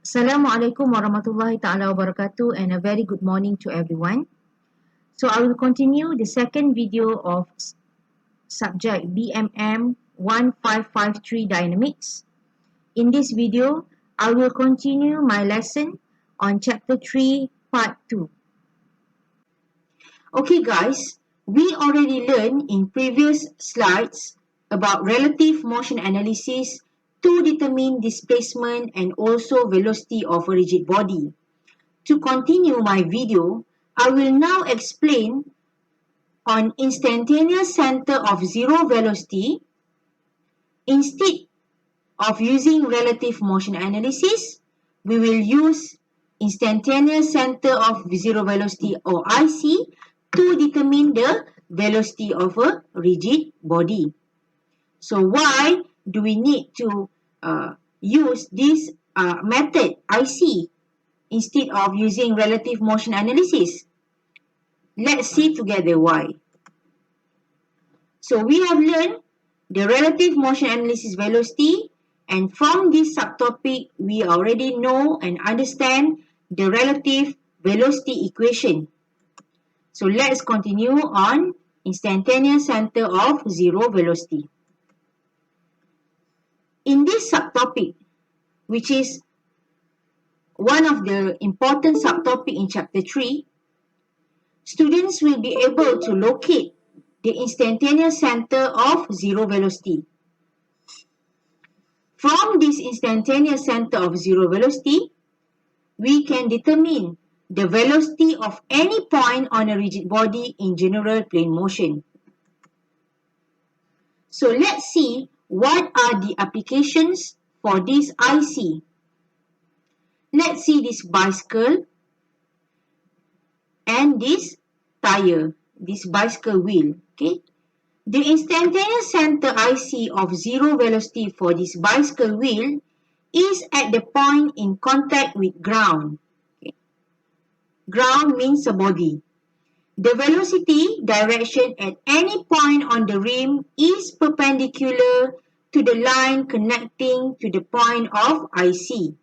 Assalamualaikum warahmatullahi ta'ala wabarakatuh and a very good morning to everyone. So I will continue the second video of subject BMM 1553 Dynamics. In this video, I will continue my lesson on chapter 3 part 2. Okay guys, we already learned in previous slides about relative motion analysis to determine displacement and also velocity of a rigid body. To continue my video, I will now explain on instantaneous center of zero velocity. Instead of using relative motion analysis, we will use instantaneous center of zero velocity or IC to determine the velocity of a rigid body. So why do we need to use this method IC instead of using relative motion analysis? Let's see together why. So we have learned the relative motion analysis velocity, and from this subtopic we already know and understand the relative velocity equation. So let's continue on instantaneous center of zero velocity. In this subtopic, which is one of the important subtopic in chapter 3, students will be able to locate the instantaneous center of zero velocity. From this instantaneous center of zero velocity, we can determine the velocity of any point on a rigid body in general plane motion. So let's see what are the applications for this IC. Let's see this bicycle and this tire, this bicycle wheel. Okay. The instantaneous center IC of zero velocity for this bicycle wheel is at the point in contact with ground. Okay. Ground means a body. The velocity direction at any point on the rim is perpendicular to the line connecting to the point of IC.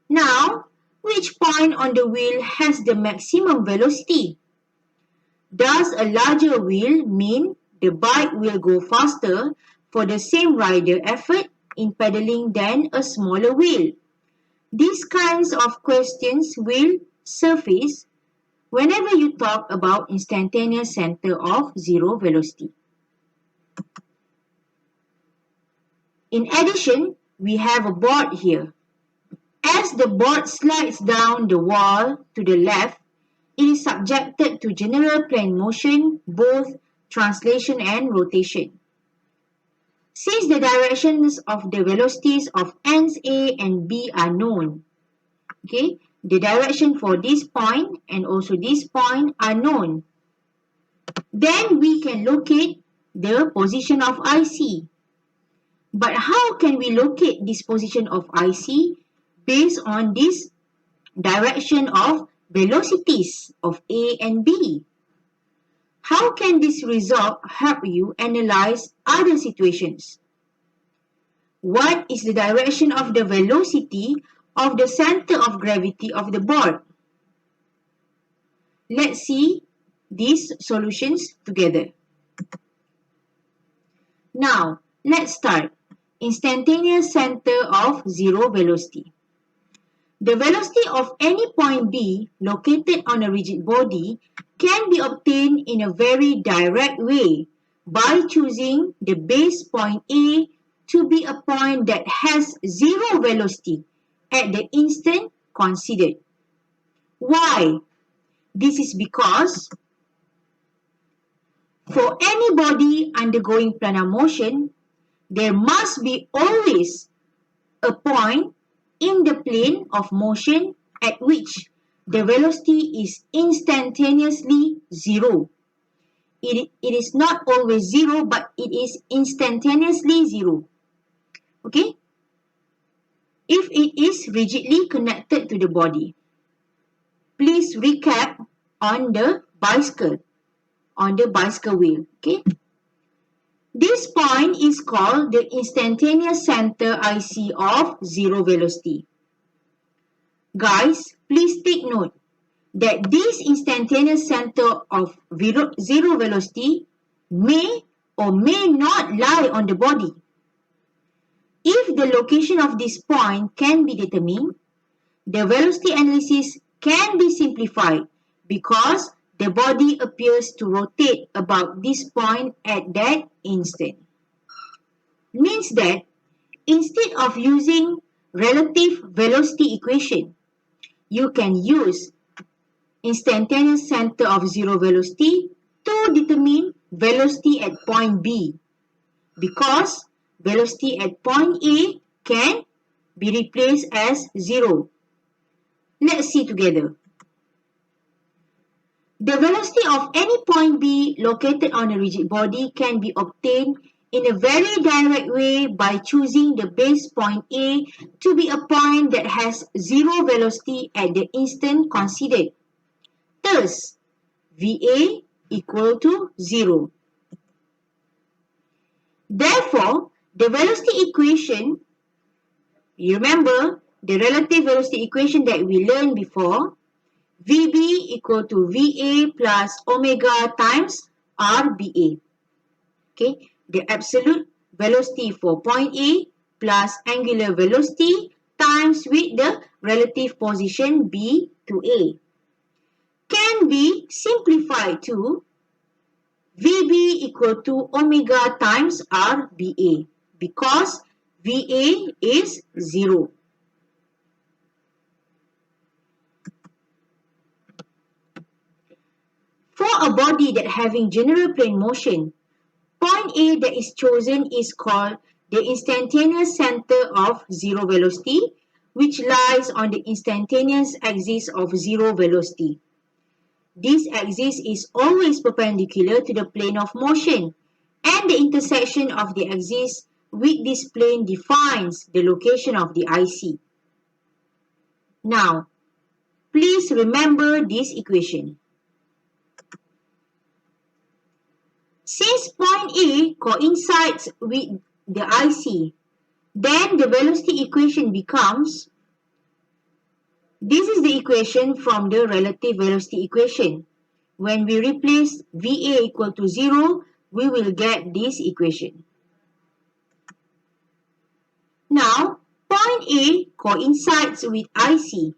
Now, which point on the wheel has the maximum velocity? Does a larger wheel mean the bike will go faster for the same rider effort in pedaling than a smaller wheel? These kinds of questions will surface whenever you talk about instantaneous center of zero velocity. In addition, we have a board here. As the board slides down the wall to the left, it is subjected to general plane motion, both translation and rotation. Since the directions of the velocities of ends A and B are known, okay, the direction for this point and also this point are known, then we can locate the position of IC. But how can we locate this position of IC based on this direction of velocities of A and B? How can this result help you analyze other situations? What is the direction of the velocity of the center of gravity of the board? Let's see these solutions together. Now, let's start. Instantaneous center of zero velocity. The velocity of any point B located on a rigid body can be obtained in a very direct way by choosing the base point A to be a point that has zero velocity at the instant considered. Why? This is because for any body undergoing planar motion, there must be always a point in the plane of motion at which the velocity is instantaneously zero. It is not always zero, but it is instantaneously zero. Okay? If it is rigidly connected to the body. Please recap on the bicycle wheel. Okay? This point is called the instantaneous center IC of zero velocity. Guys, please take note that this instantaneous center of zero velocity may or may not lie on the body. If the location of this point can be determined, the velocity analysis can be simplified because the body appears to rotate about this point at that instant. Means that instead of using relative velocity equation, you can use instantaneous center of zero velocity to determine velocity at point B, because velocity at point A can be replaced as 0. Let's see together. The velocity of any point B located on a rigid body can be obtained in a very direct way by choosing the base point A to be a point that has 0 velocity at the instant considered. Thus, VA equal to 0. Therefore, the velocity equation, you remember the relative velocity equation that we learned before, VB equal to VA plus omega times RBA. Okay, the absolute velocity for point A plus angular velocity times with the relative position B to A can be simplified to VB equal to omega times RBA because VA is 0. For a body that having general plane motion, point A that is chosen is called the instantaneous center of zero velocity, which lies on the instantaneous axis of zero velocity. This axis is always perpendicular to the plane of motion, and the intersection of the axis with this plane defines the location of the IC. Now, please remember this equation. Since point A coincides with the IC, then the velocity equation becomes, this is the equation from the relative velocity equation. When we replace VA equal to 0, we will get this equation. Now, point A coincides with IC,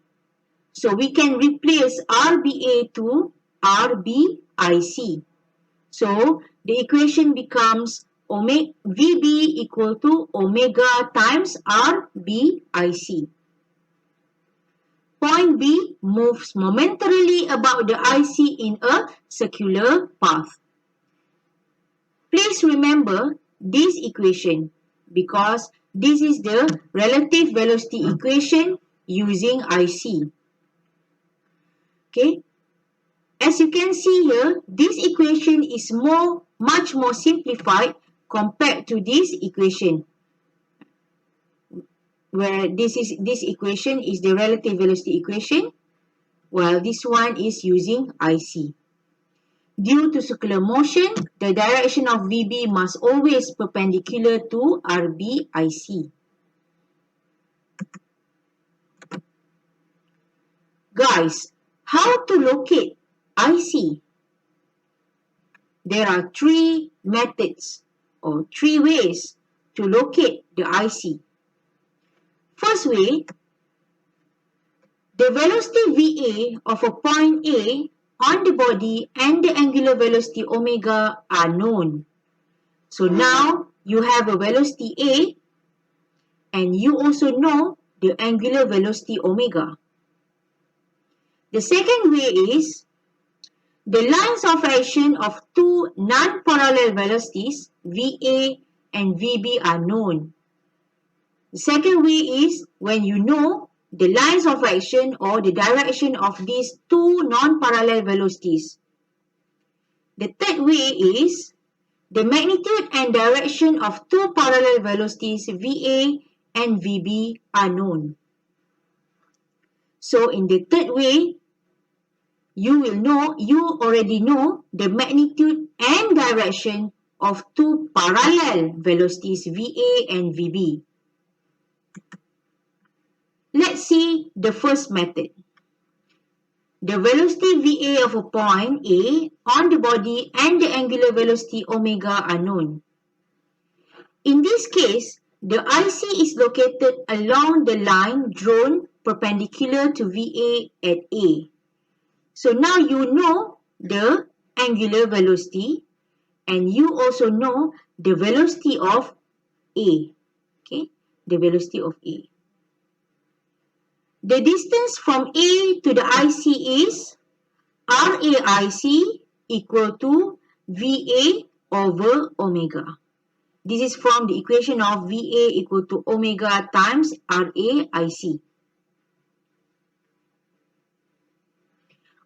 so we can replace RBA to RBIC. So, the equation becomes VB equal to omega times RBIC. Point B moves momentarily about the IC in a circular path. Please remember this equation because this is the relative velocity equation using IC. Okay. As you can see here, this equation is much more simplified compared to this equation, where this equation is the relative velocity equation, while this one is using IC. Due to circular motion, the direction of VB must always perpendicular to RBIC. Guys, how to locate IC? There are 3 methods or 3 ways to locate the IC. First way, the velocity VA of a point A on the body and the angular velocity omega are known. So now you have a velocity A and you also know the angular velocity omega. The second way is the lines of action of two non-parallel velocities VA and VB are known. The second way is when you know the lines of action or the direction of these two non-parallel velocities. The third way is the magnitude and direction of two parallel velocities VA and VB are known. So in the third way, you already know the magnitude and direction of two parallel velocities VA and VB. Let's see the first method. The velocity VA of a point A on the body and the angular velocity omega are known. In this case, the IC is located along the line drawn perpendicular to VA at A. So now you know the angular velocity and you also know the velocity of A. Okay, the velocity of A. The distance from A to the IC is RAIC equal to VA over omega. This is from the equation of VA equal to omega times RAIC.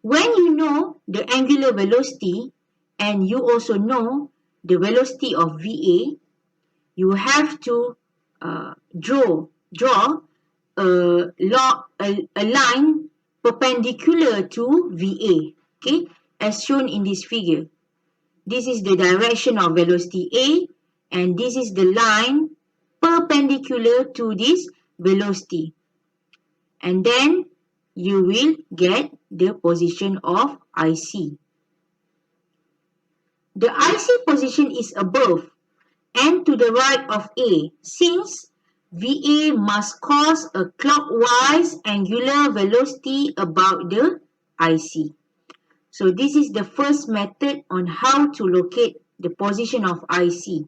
When you know the angular velocity and you also know the velocity of VA, you have to draw a line perpendicular to VA, okay, as shown in this figure. This is the direction of velocity A, and this is the line perpendicular to this velocity. And then you will get the position of IC. The IC position is above and to the right of A, since VA must cause a clockwise angular velocity about the IC. So this is the first method on how to locate the position of IC.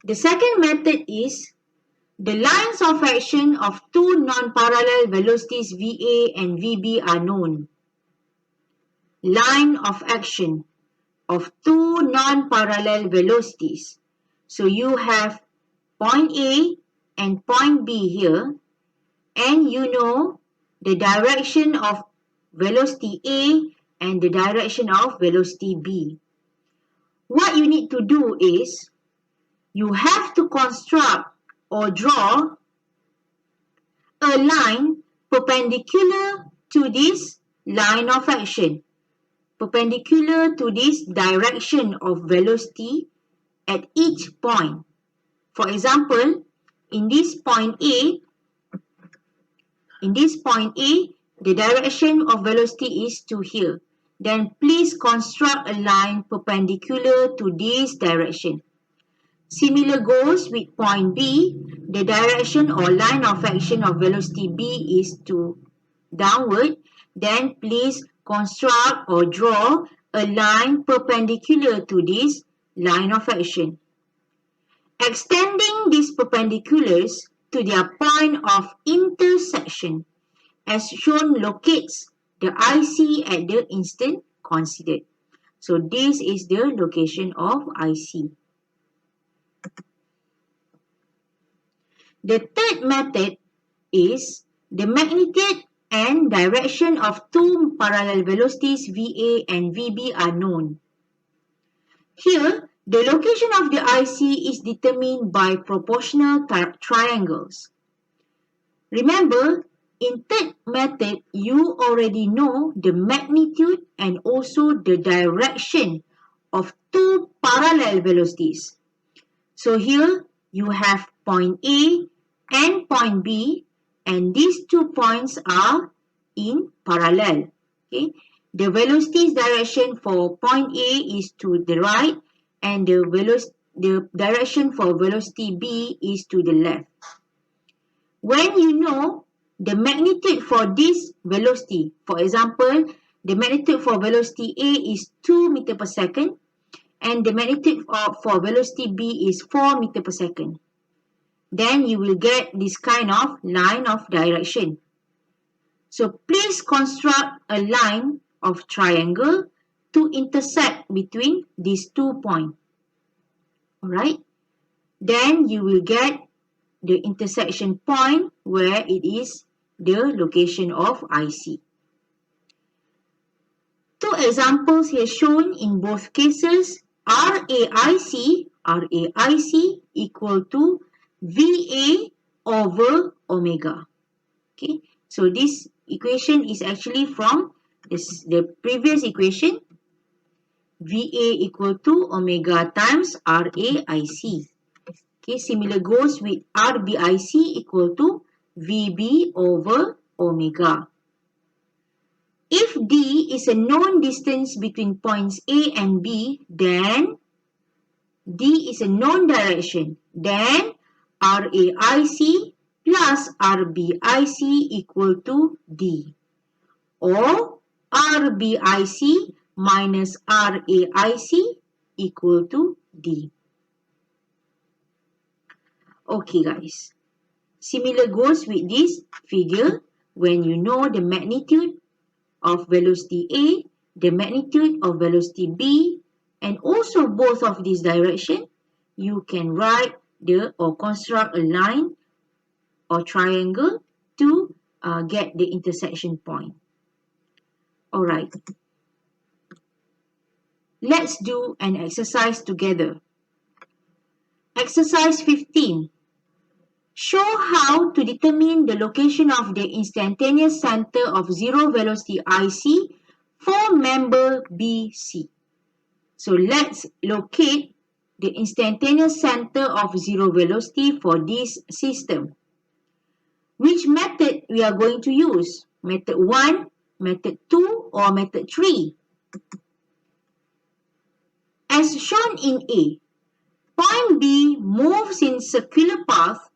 The second method is the lines of action of two non-parallel velocities VA and VB are known. Line of action of two non-parallel velocities. So you have point A and point B here, and you know the direction of velocity A and the direction of velocity B. What you need to do is you have to construct or draw a line perpendicular to this line of action, perpendicular to this direction of velocity at each point. For example, in this point A, the direction of velocity is to here. Then please construct a line perpendicular to this direction. Similar goes with point B. The direction or line of action of velocity B is to downward. Then please construct or draw a line perpendicular to this line of action. Extending these perpendiculars to their point of intersection, as shown, locates the IC at the instant considered. So this is the location of IC. The third method is the magnitude and direction of two parallel velocities VA and VB are known. Here, the location of the IC is determined by proportional triangles. Remember, in third method, you already know the magnitude and also the direction of two parallel velocities. So here, you have point A and point B, and these 2 points are in parallel. Okay? The velocity's direction for point A is to the right, and the direction for velocity B is to the left. When you know the magnitude for this velocity, for example, the magnitude for velocity A is 2 meters per second, and the magnitude for velocity B is 4 meters per second. Then you will get this kind of line of direction. So please construct a line of triangle to intersect between these 2 points. Alright? Then you will get the intersection point where it is the location of IC. 2 examples here shown in both cases. RAIC equal to VA over omega. Okay, so this equation is actually from the previous equation. VA equal to omega times RAIC. Okay, similar goes with RBIC equal to VB over omega. If D is a known distance between points A and B, then D is a known direction. Then RAIC plus RBIC equal to D. Or RBIC minus RAIC equal to D. Okay guys, similar goes with this figure. When you know the magnitude of velocity A, the magnitude of velocity B, and also both of these direction, you can write or construct a line or triangle to get the intersection point. Alright, let's do an exercise together. Exercise 15. Show how to determine the location of the instantaneous center of zero velocity IC for member BC. So let's locate the instantaneous center of zero velocity for this system. Which method we are going to use? Method 1, method 2 or method 3? As shown in A, point B moves in circular path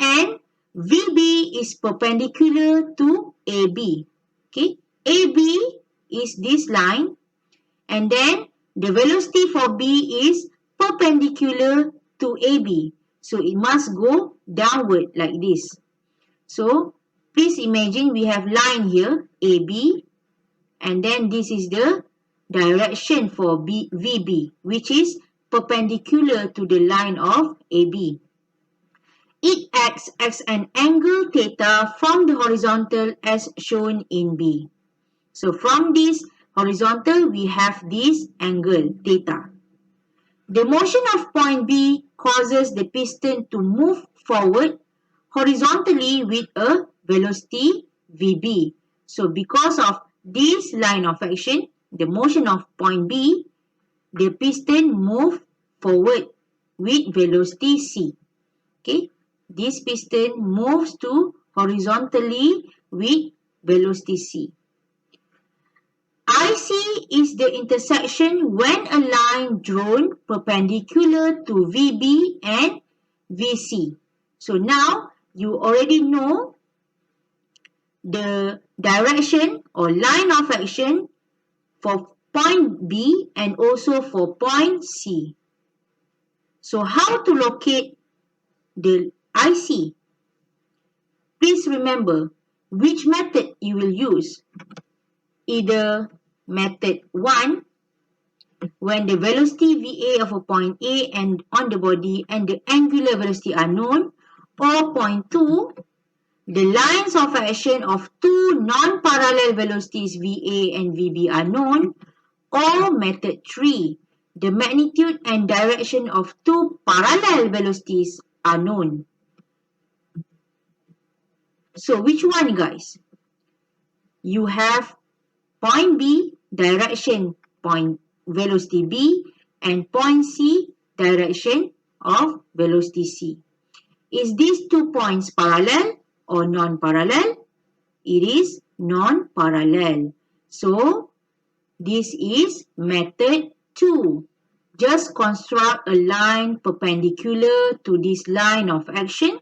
and VB is perpendicular to AB. Okay, AB is this line and then the velocity for B is perpendicular to AB. So it must go downward like this. So please imagine we have line here AB and then this is the direction for VB which is perpendicular to the line of AB. It acts as an angle theta from the horizontal as shown in B. So from this horizontal, we have this angle theta. The motion of point B causes the piston to move forward horizontally with a velocity VB. So because of this line of action, the motion of point B, the piston moves forward with velocity C. Okay. This piston moves to horizontally with velocity C. IC is the intersection when a line drawn perpendicular to VB and VC. So now you already know the direction or line of action for point B and also for point C. So how to locate the IC? Please remember which method you will use. Either method 1, when the velocity VA of a point A and on the body and the angular velocity are known, or point 2, the lines of action of two non-parallel velocities VA and VB are known, or method 3, the magnitude and direction of two parallel velocities are known. So which one guys? You have point B, direction point velocity B, and point C, direction of velocity C. Is these 2 points parallel or non-parallel? It is non-parallel. So this is method 2. Just construct a line perpendicular to this line of action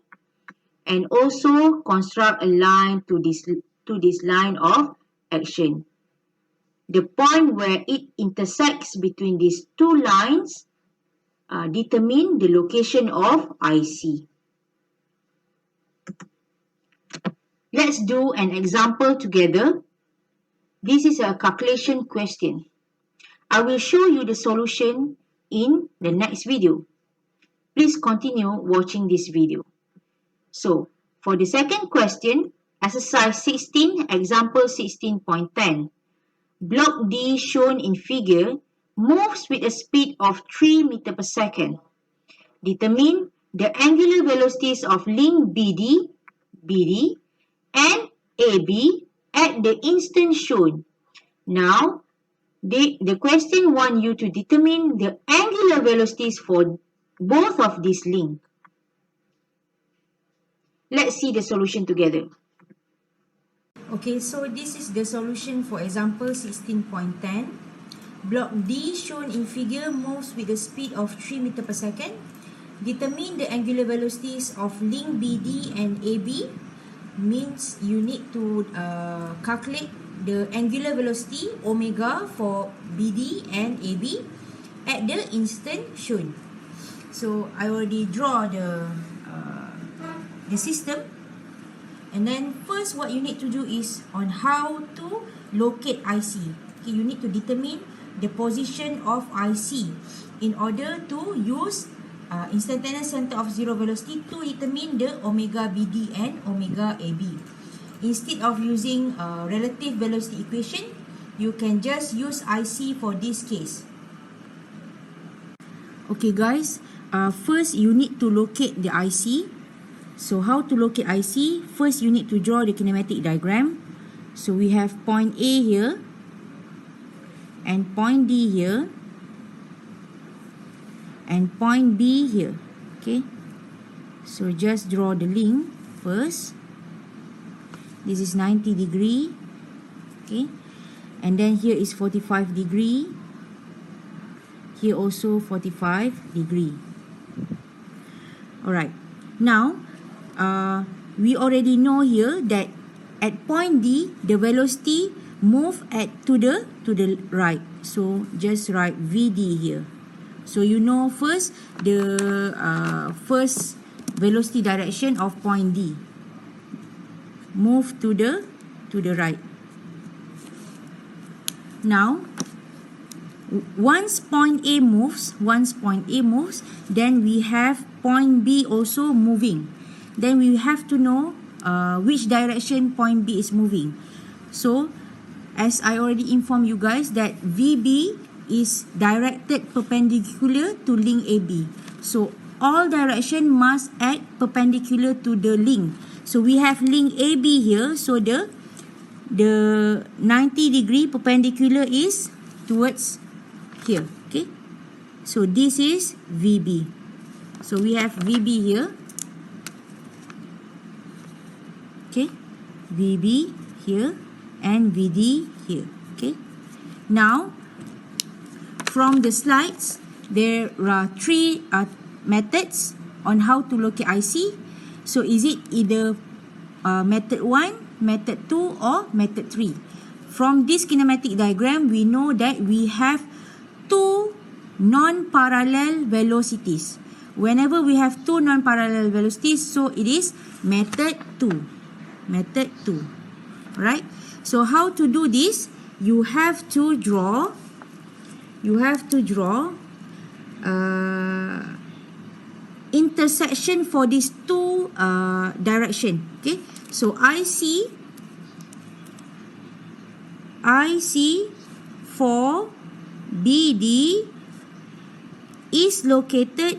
and also construct a line to this line of action. The point where it intersects between these two lines determine the location of IC. Let's do an example together. This is a calculation question. I will show you the solution in the next video. Please continue watching this video. So, for the second question, exercise 16, example 16.10. Block D shown in figure moves with a speed of 3 meters per second. Determine the angular velocities of link BD, and AB at the instant shown. Now, The question wants you to determine the angular velocities for both of these links. Let's see the solution together. Okay, so this is the solution for example 16.10. Block D shown in figure moves with a speed of 3 meter per second. Determine the angular velocities of link BD and AB. Means you need to calculate the angular velocity omega for BD and AB at the instant shown. So I already draw the system. And then first what you need to do is on how to locate IC. Okay, you need to determine the position of IC in order to use instantaneous center of zero velocity to determine the omega BD and omega AB. Instead of using relative velocity equation, you can just use IC for this case. Okay guys, first you need to locate the IC. So how to locate IC? First you need to draw the kinematic diagram. So we have point A here and point D here and point B here. Okay, so just draw the link first. This is 90 degree. Okay, and then here is 45 degree. Here also 45 degree. Alright, now we already know here that at point D the velocity move to the right. So just write VD here. So you know first the first velocity direction of point D. Move to the right. Now once point A moves, then we have point B also moving. Then we have to know which direction point B is moving. So as I already informed you guys that VB is directed perpendicular to link AB. So all direction must act perpendicular to the link. So we have link AB here. So the 90 degree perpendicular is towards here. Okay. So this is VB. So we have VB here. Okay, VB here and VD here. Okay, now from the slides there are three methods on how to locate IC. So is it either method 1, method 2 or method 3? From this kinematic diagram we know that we have two non-parallel velocities. Whenever we have two non-parallel velocities, so it is method 2. Method 2. Right? So how to do this? You have to draw intersection for these two direction. Okay? So IC for BD is located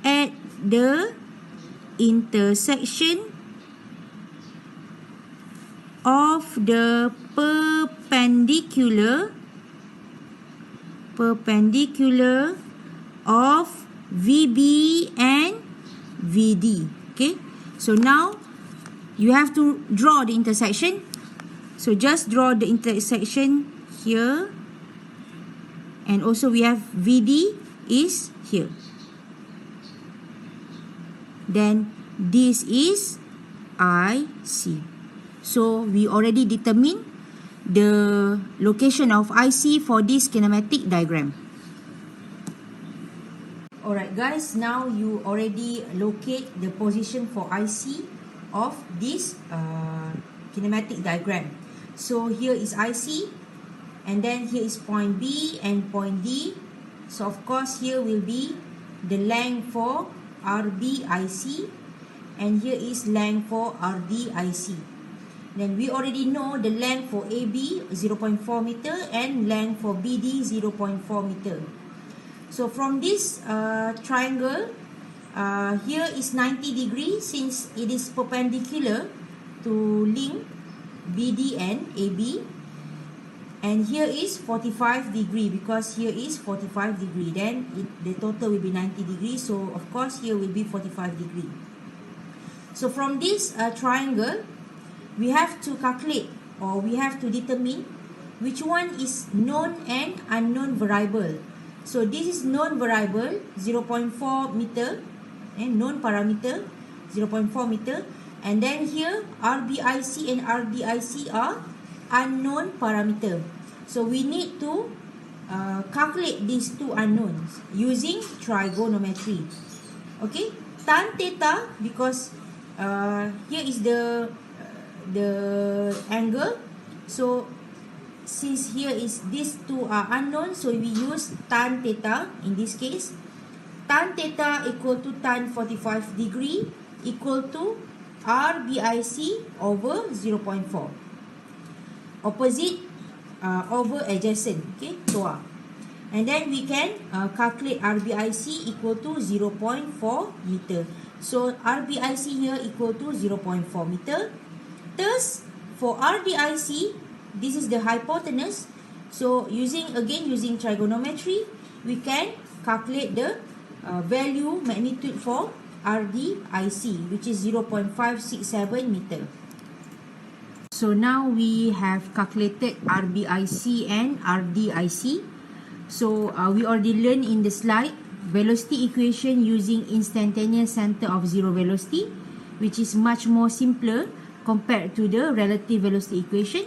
at the intersection of the perpendicular of VB and VD. Okay, so now you have to draw the intersection. So just draw the intersection here, and also we have VD is here. Then this is IC. So we already determined the location of IC for this kinematic diagram. Alright guys, now you already locate the position for IC of this kinematic diagram. So here is IC, and then here is point B and point D. So of course here will be the length for RBIC, and here is length for RDIC. Then we already know the length for AB 0.4 meter and length for BD 0.4 meter. So from this triangle, here is 90 degrees since it is perpendicular to link BD and AB. and here is 45 degree, because here is 45 degree, then the total will be 90 degrees, so of course here will be 45 degree. So from this triangle, we have to calculate, or we have to determine which one is known and unknown variable. So this is known variable 0.4 meter, and known parameter 0.4 meter, and then here RBIC and RDIC are unknown parameter. So we need to calculate these two unknowns using trigonometry. Okay, tan theta, because here is the angle. So since here is these two are unknown, so we use tan theta in this case. Tan theta equal to tan 45 degree equal to RBIC over 0.4. Opposite over adjacent, okay, toa. And then we can calculate RBIC equal to 0.4 meter. So RBIC here equal to 0.4 meter. Thus, for RDIC, this is the hypotenuse. So using trigonometry, we can calculate the value magnitude for RDIC, which is 0.567 meter. So now we have calculated RBIC and RDIC. So we already learned in the slide velocity equation using instantaneous center of zero velocity, which is much more simpler compared to the relative velocity equation.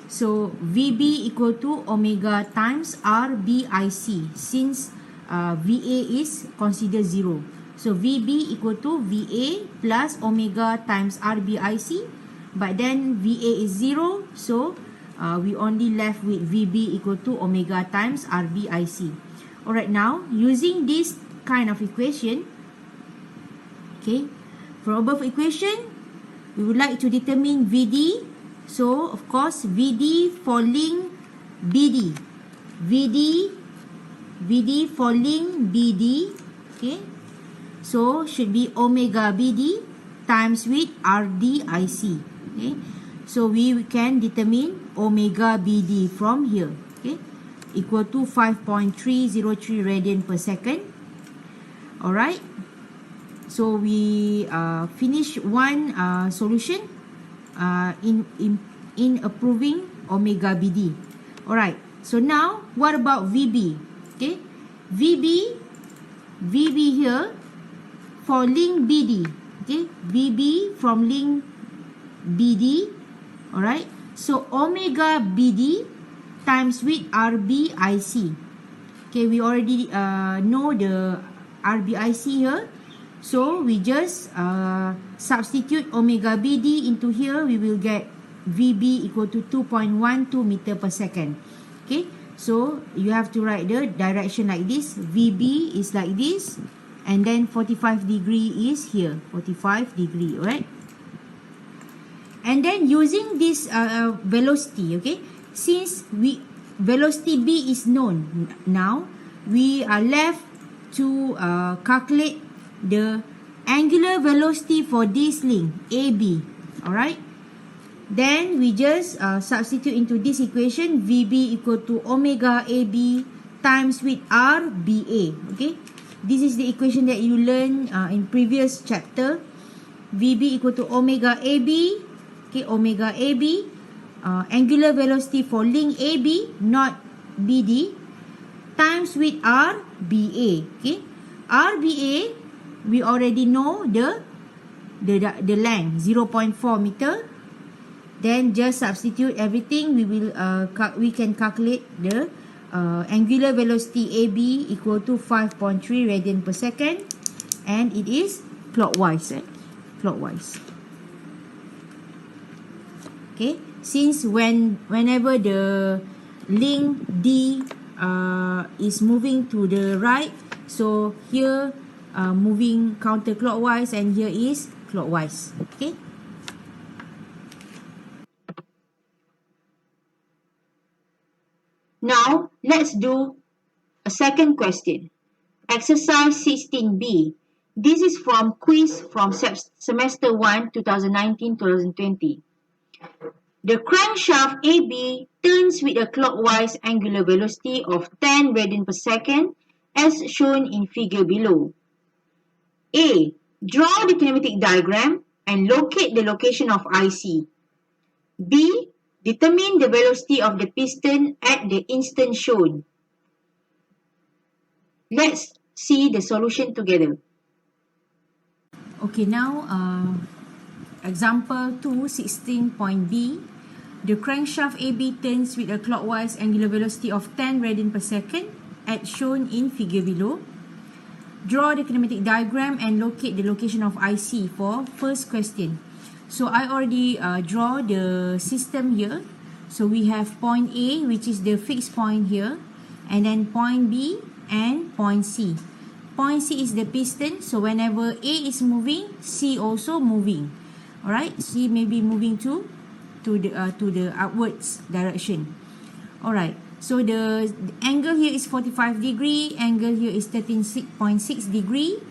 So VB equal to omega times RBIC, since VA is considered zero. So VB equal to VA plus omega times RBIC, but then VA is zero, so we only left with VB equal to omega times RBIC. Alright, now using this kind of equation, okay, from above equation, we would like to determine VD. So of course VD falling BD, VD falling BD, okay, so should be omega BD times with RDIC. Okay, so we can determine omega BD from here, okay, equal to 5.303 radian per second. Alright, so we finish one solution in approving omega BD. Alright, so now what about VB? Okay, VB here for link BD. Okay, VB from link BD. Alright, so omega BD times with RBIC. Okay, we already know the RBIC here, so we just substitute omega BD into here. We will get VB equal to 2.12 meter per second. Okay, so you have to write the direction like this. VB is like this, and then 45 degree is here, 45 degree. Alright, and then using this velocity, okay, since velocity B is known, now we are left to calculate the angular velocity for this link AB. Alright, then we just substitute into this equation VB equal to omega AB times with RBA. Okay, this is the equation that you learned in previous chapter. VB equal to omega AB. Okay, omega AB, angular velocity for link AB, not BD, times with RBA. Okay, RBA, we already know the length 0.4 meter. Then just substitute everything. We can calculate the angular velocity AB equal to 5.3 radian per second, and it is clockwise. Clockwise. Okay, since whenever the link D is moving to the right, so here moving counterclockwise, and here is clockwise. Okay. Now, let's do a second question. Exercise 16B. This is from quiz from semester 1, 2019-2020. The crankshaft AB turns with a clockwise angular velocity of 10 radian per second as shown in figure below. A. Draw the kinematic diagram and locate the location of IC. B. Determine the velocity of the piston at the instant shown. Let's see the solution together. Okay, now example 2, 16.b. The crankshaft AB turns with a clockwise angular velocity of 10 radian per second as shown in figure below. Draw the kinematic diagram and locate the location of IC for first question. So I already draw the system here. So we have point A, which is the fixed point here, and then point B and point C. Point C is the piston, so whenever A is moving, C also moving. Alright, C may be moving to the upwards direction. Alright, so the angle here is 45 degree, angle here is 13.6 degree.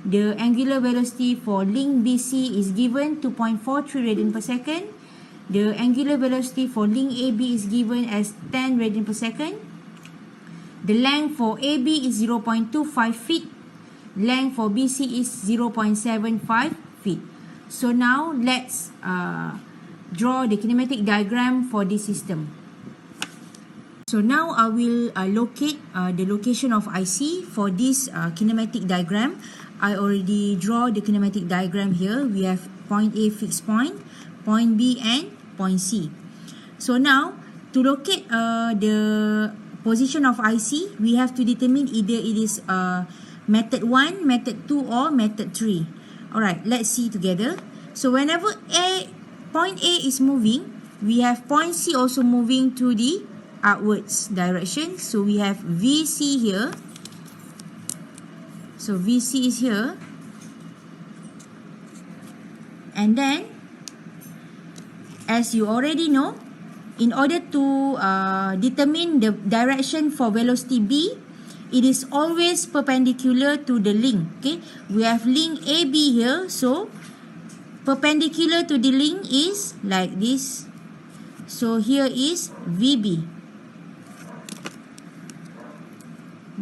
The angular velocity for link BC is given 2.43 radian per second. The angular velocity for link AB is given as 10 radian per second. The length for AB is 0.25 feet. Length for BC is 0.75 feet. So now let's draw the kinematic diagram for this system. So now I will locate the location of IC for this kinematic diagram. I already draw the kinematic diagram here. We have point A fixed point B and point C. So now to locate the position of IC, we have to determine either it is method 1, method 2 or method 3. Alright, let's see together. So whenever point A is moving, we have point C also moving to the outwards direction. So we have VC here. So VC is here. And then, as you already know, in order to determine the direction for velocity B, it is always perpendicular to the link. Okay, we have link AB here, so perpendicular to the link is like this. So here is VB.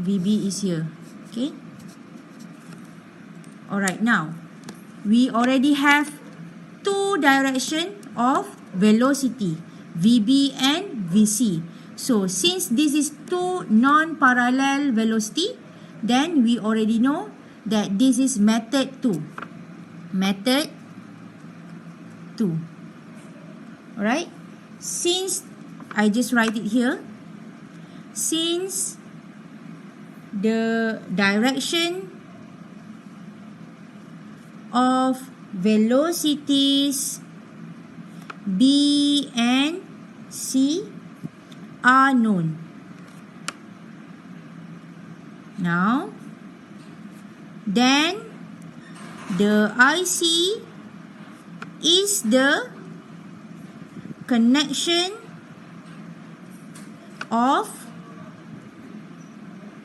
VB is here. Okay. Alright, now we already have two direction of velocity, VB and VC. So since this is two non-parallel velocity, then we already know that this is method 2. Method 2. Alright, since I just write it here, since the direction of velocities B and C are known. Now, then the IC is the connection of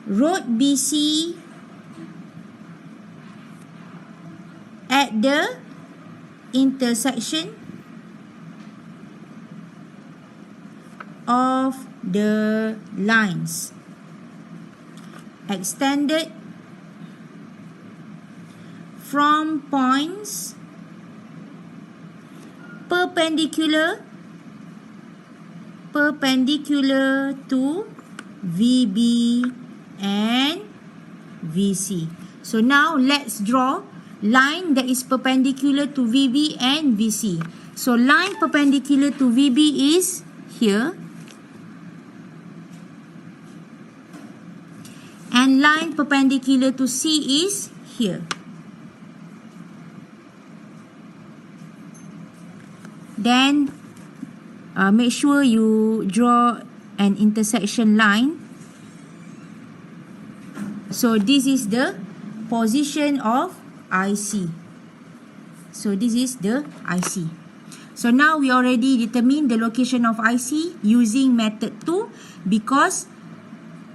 road BC at the intersection of the lines extended from points perpendicular to VB and VC. So now let's draw line that is perpendicular to VB and VC. So line perpendicular to VB is here, and line perpendicular to C is here. Then make sure you draw an intersection line. So this is the position of IC. So this is the IC. So now we already determined the location of IC using method 2 because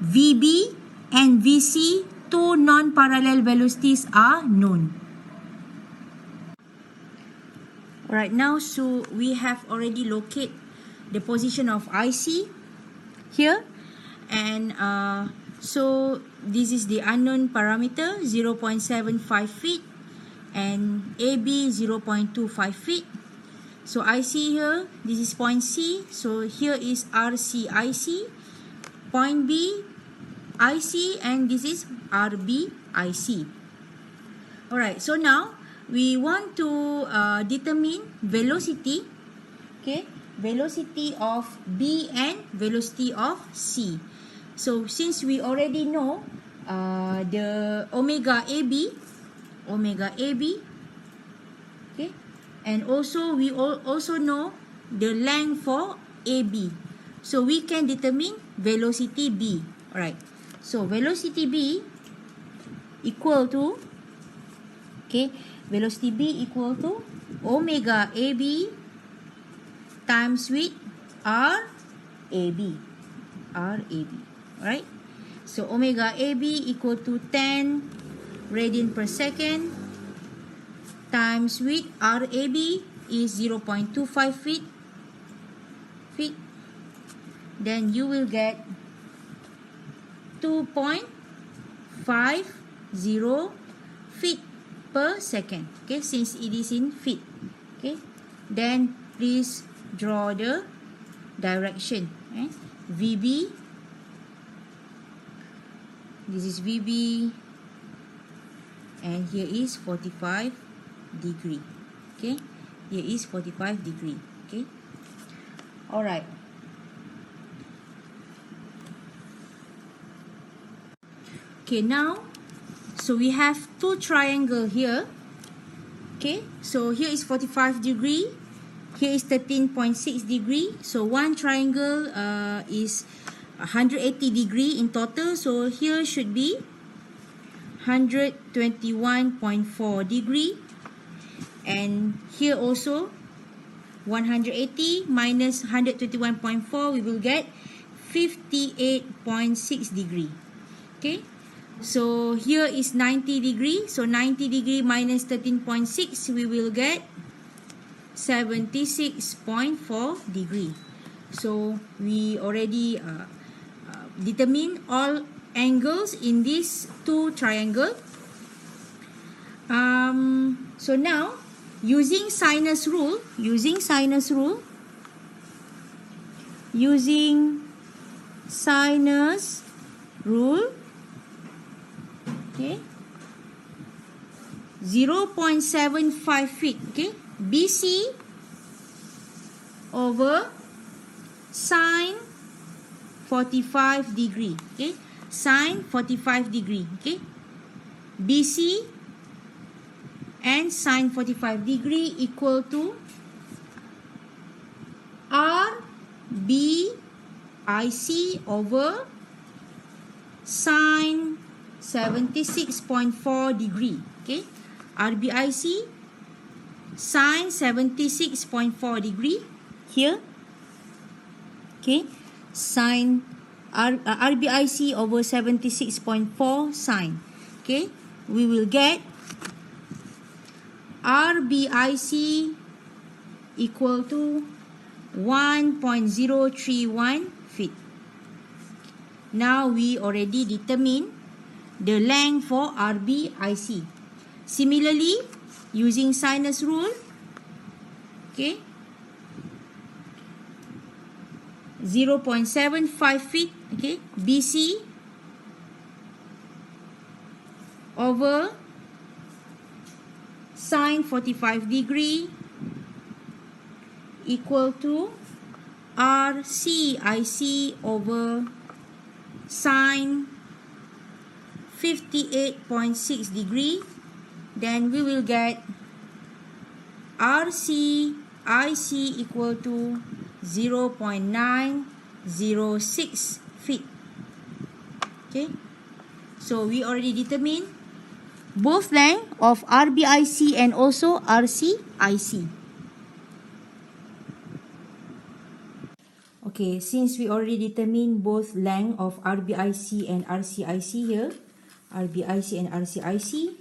VB and VC, two non-parallel velocities, are known. Alright, now so we have already located the position of IC here, and so this is the unknown parameter 0.75 feet and AB 0.25 feet. So IC here, this is point C, so here is RCIC, point B IC, and this is RBIC. Alright, so now we want to determine velocity, okay, velocity of B and velocity of C. So since we already know the omega AB, okay, and also we also know the length for AB, so we can determine velocity B. Alright, so velocity B equal to, okay, velocity B equal to omega AB times with RAB. Alright, so omega AB equal to 10 radian per second times with RAB is 0.25 feet. Then you will get 2.50 feet per second. Okay, since it is in feet. Okay, then please draw the direction. VB. This is VB, and here is 45 degree. Okay, here is 45 degree. Okay, all right. Okay, now, so we have two triangle here. Okay, so here is 45 degree, here is 13.6 degree. So one triangle is 180 degree in total. So here should be 121.4 degree, and here also 180 minus 121.4, we will get 58.6 degree. Okay, so here is 90 degree, so 90 degree minus 13.6, we will get 76.4 degree. So we already determine all angles in these two triangle. So now using sinus rule, okay, 0.75 feet, okay, BC over sine 45 degree, okay, sine 45 degree, okay, BC and sine 45 degree equal to RBIC over sine 76.4 degree, okay, RBIC sine 76.4 degree here, okay, sine RBIC over 76.4 sine, okay, we will get RBIC equal to 1.031 feet. Now we already determined the length for RBIC. Similarly, using sinus rule, okay, 0.75 feet, okay, BC over sine 45 degree equal to RCIC over sine 58.6 degree. Then we will get RCIC equal to 0.906 feet. Okay, so we already determined both length of RBIC and also RCIC. Okay, since we already determined both length of RBIC and RCIC here, RBIC and RCIC,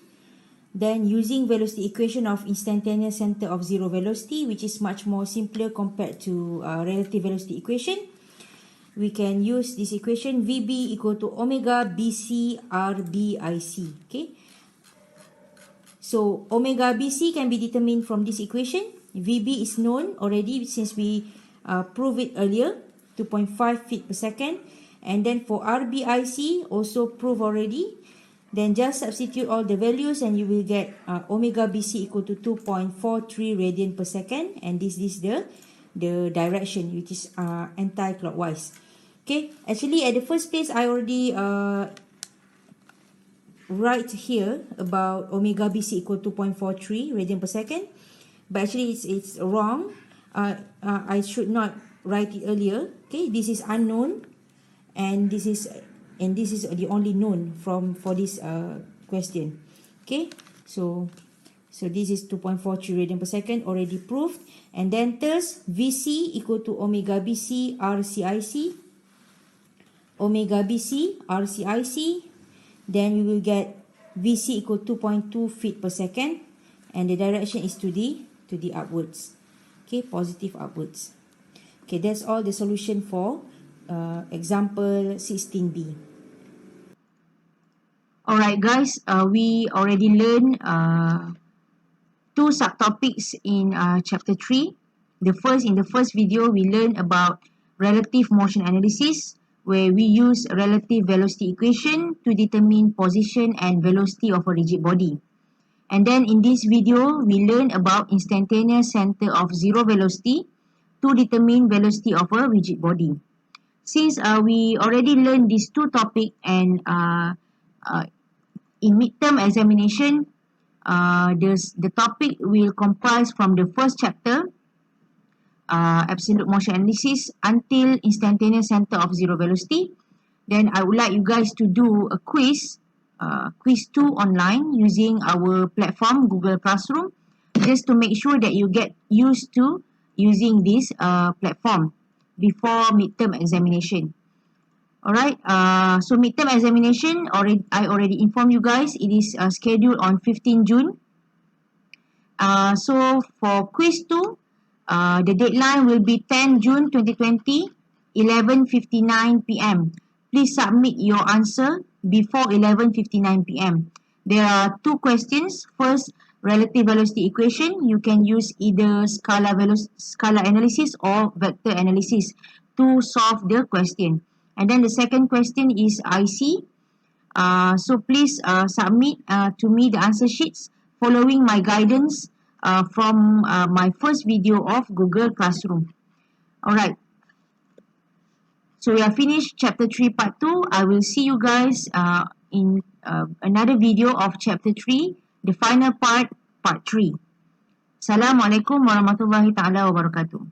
Then using velocity equation of instantaneous center of zero velocity, which is much more simpler compared to relative velocity equation, we can use this equation VB equal to omega BC RBIC. Okay. So omega BC can be determined from this equation. VB is known already since we proved it earlier, 2.5 feet per second. And then for RBIC, also proved already. Then just substitute all the values and you will get omega BC equal to 2.43 radian per second. And this is the direction, which is anti-clockwise. Okay, actually at the first place, I already write here about omega BC equal to 2.43 radian per second. But actually it's wrong. I should not write it earlier. Okay, this is unknown. And this is the only known for this question. Okay, so this is 2.43 radian per second, already proved. And then thus VC equal to omega BC RCIC, omega BC RCIC. Then we will get VC equal to 2.2 feet per second, and the direction is to the upwards. Okay, positive upwards. Okay, that's all the solution for example 16b. Alright guys, we already learned two subtopics in chapter 3. In the first video, we learned about relative motion analysis, where we use relative velocity equation to determine position and velocity of a rigid body. And then in this video, we learned about instantaneous center of zero velocity to determine velocity of a rigid body. Since we already learned these two topics, and in midterm examination, the topic will comprise from the first chapter, absolute motion analysis, until instantaneous center of zero velocity. Then I would like you guys to do a quiz 2 online using our platform Google Classroom, just to make sure that you get used to using this platform before midterm examination. Alright, so midterm examination, I already informed you guys, it is scheduled on 15 June. So for quiz 2, the deadline will be 10 June 2020, 11:59 p.m. Please submit your answer before 11:59 p.m. There are two questions. First, relative velocity equation. You can use either scalar analysis or vector analysis to solve the question. And then the second question is IC. So please submit to me the answer sheets following my guidance from my first video of Google Classroom. Alright. So we have finished chapter 3 part 2. I will see you guys in another video of chapter 3, the final part 3. Assalamualaikum warahmatullahi taala wabarakatuh.